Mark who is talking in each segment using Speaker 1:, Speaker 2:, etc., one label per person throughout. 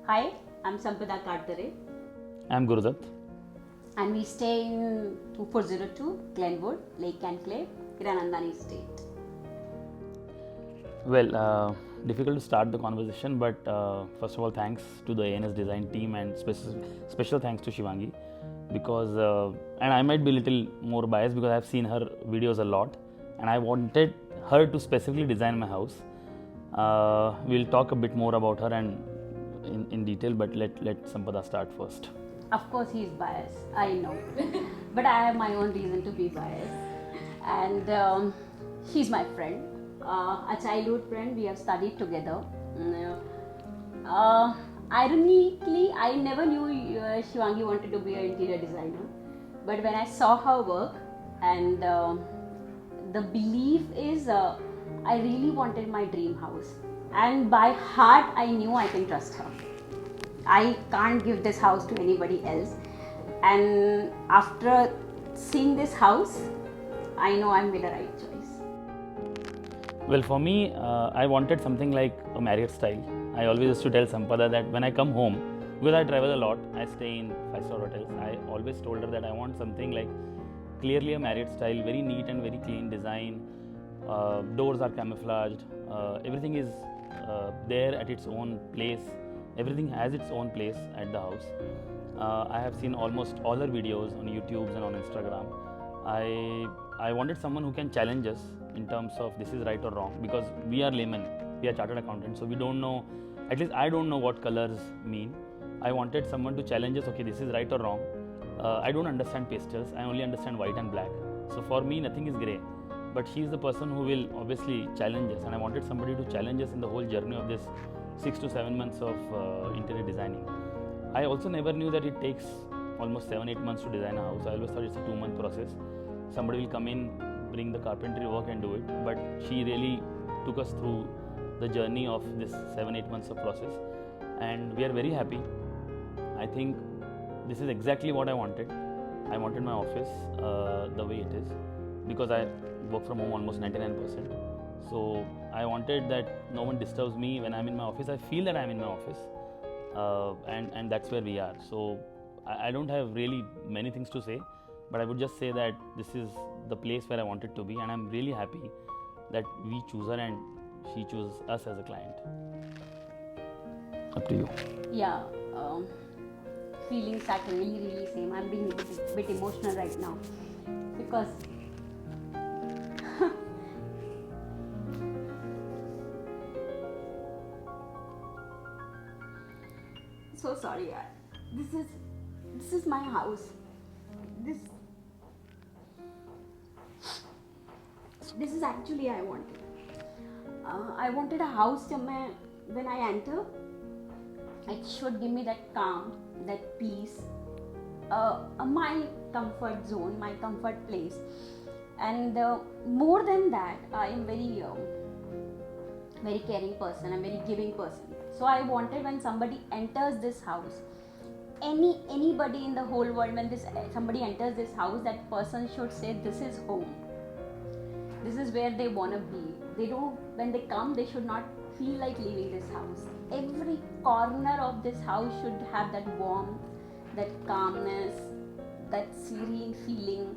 Speaker 1: Hi, I'm Sampada Kartare
Speaker 2: I'm Gurudat.
Speaker 1: and we stay in 2402 Glenwood, Lake Enclave, Hiranandani Estate.
Speaker 2: Well, difficult to start the conversation, but first of all, thanks to the ANS design team and special thanks to Shivangi because, and I might be a little more biased because I've seen her videos a lot and I wanted her to specifically design my house. We'll talk a bit more about her and in detail, but let Sampada start first.
Speaker 1: Of course, he's biased, I know, but I have my own reason to be biased. And she's my friend, a childhood friend. We have studied together. Ironically, I never knew Shivangi wanted to be an interior designer, but when I saw her work, and the belief is I really wanted my dream house, and by heart I knew I can trust her. I can't give this house to anybody else, and after seeing this house, I know I made the right choice.
Speaker 2: Well, for me, I wanted something like a Marriott style. I always used to tell Sampada that when I come home, because I travel a lot, I stay in 5-star hotels, I always told her that I want something like clearly a Marriott style, very neat and very clean design. Doors are camouflaged, everything is there at its own place. Everything has its own place at the house. I have seen almost all her videos on YouTube and on Instagram. I wanted someone who can challenge us in terms of this is right or wrong, because we are laymen, we are chartered accountants, so we don't know, at least I don't know what colors mean. I wanted someone to challenge us, okay, this is right or wrong. I don't understand pastels, I only understand white and black. So for me, nothing is grey. But she is the person who will obviously challenge us, and I wanted somebody to challenge us in the whole journey of this 6 to 7 months of interior designing. I also never knew that it takes almost 7-8 months to design a house. I always thought it's a 2-month process. Somebody will come in, bring the carpentry work and do it, but she really took us through the journey of this 7-8 months of process, and we are very happy. I think this is exactly what I wanted. I wanted my office the way it is, because I work from home almost 99%. So I wanted that no one disturbs me when I'm in my office. I feel that I'm in my office, and that's where we are. So I don't have really many things to say, but I would just say that this is the place where I wanted to be, and I'm really happy that we choose her and she chooses us as a client. Up to you.
Speaker 1: Yeah, feelings are really same. I'm being a bit emotional right now because so sorry, yaar. This is my house. This is actually I wanted. I wanted a house when I enter, it should give me that calm, that peace, my comfort zone, my comfort place. And more than that, I am very caring person, I'm very giving person. So I wanted when somebody enters this house, anybody in the whole world, when somebody enters this house, that person should say this is home. This is where they want to be. When they come, they should not feel like leaving this house. Every corner of this house should have that warmth, that calmness, that serene feeling.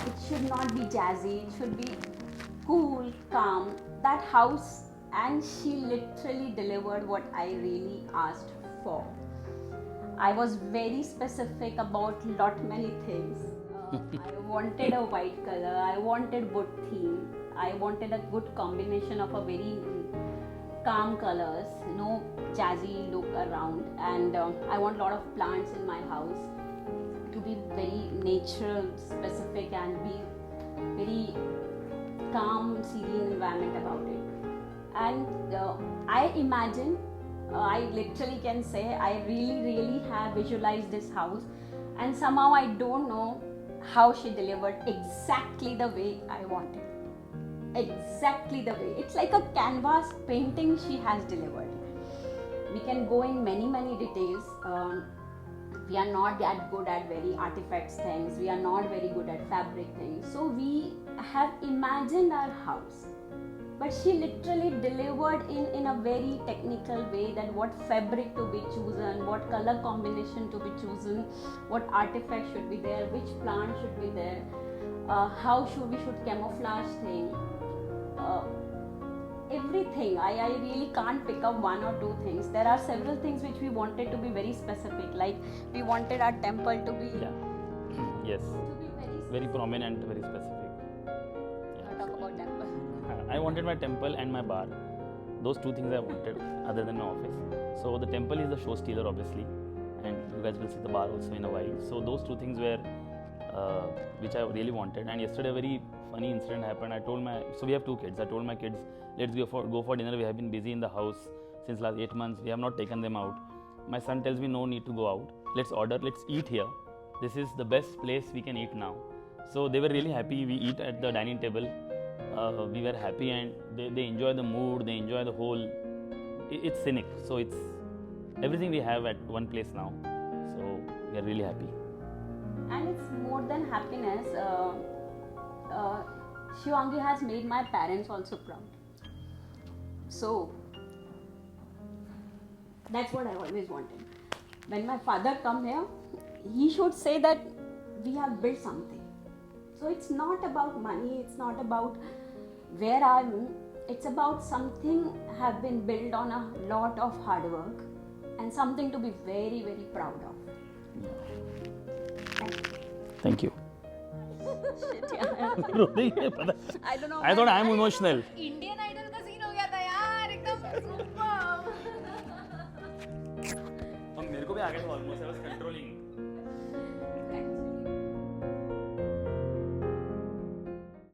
Speaker 1: It should not be jazzy, it should be cool, calm. That house, and she literally delivered what I really asked for. I was very specific about many things. I wanted a white color, I wanted wood theme, I wanted a good combination of a very calm colors, no jazzy look around, and I want a lot of plants in my house to be very natural, specific, and be very calm, serene environment about it. And I imagine, I literally can say, I really have visualized this house, and somehow I don't know how she delivered exactly the way I wanted. Exactly the way. It's like a canvas painting she has delivered. We can go in many details. We are not that good at very artifacts things. We are not very good at fabric things. So we have imagined our house, but she literally delivered in a very technical way that what fabric to be chosen, what color combination to be chosen, what artifact should be there, which plant should be there, how we should camouflage thing, everything. I really can't pick up one or two things. There are several things which we wanted to be very specific, like we wanted our temple to be
Speaker 2: Yes,
Speaker 1: to be
Speaker 2: very prominent, very specific.
Speaker 1: talk about temple.
Speaker 2: I wanted my temple and my bar. Those two things I wanted, other than my office. So the temple is the show stealer, obviously, and you guys will see the bar also in a while. So those two things were which I really wanted. And yesterday, a very funny incident happened. So we have two kids. I told my kids, let's go for dinner. We have been busy in the house since last 8 months. We have not taken them out. My son tells me, no need to go out. Let's order. Let's eat here. This is the best place we can eat now. So they were really happy. We eat at the dining table. We were happy, and they enjoy the mood. They enjoy the whole. It's scenic. So it's everything we have at one place now. So we are really happy.
Speaker 1: And it's more than happiness. Shivangi has made my parents also proud. So that's what I always wanted. When my father come here, he should say that we have built something. So it's not about money, it's not about where I'm, it's about something have been built on a lot of hard work and something to be very, very proud of.
Speaker 2: Thank you.
Speaker 1: Shit, yeah. I don't know.
Speaker 2: I thought I'm emotional.
Speaker 3: Indian idol का scene हो गया था यार एकदम super
Speaker 2: मेरे को भी आ गया था ऑलमोस्ट आई वाज कंट्रोलिंग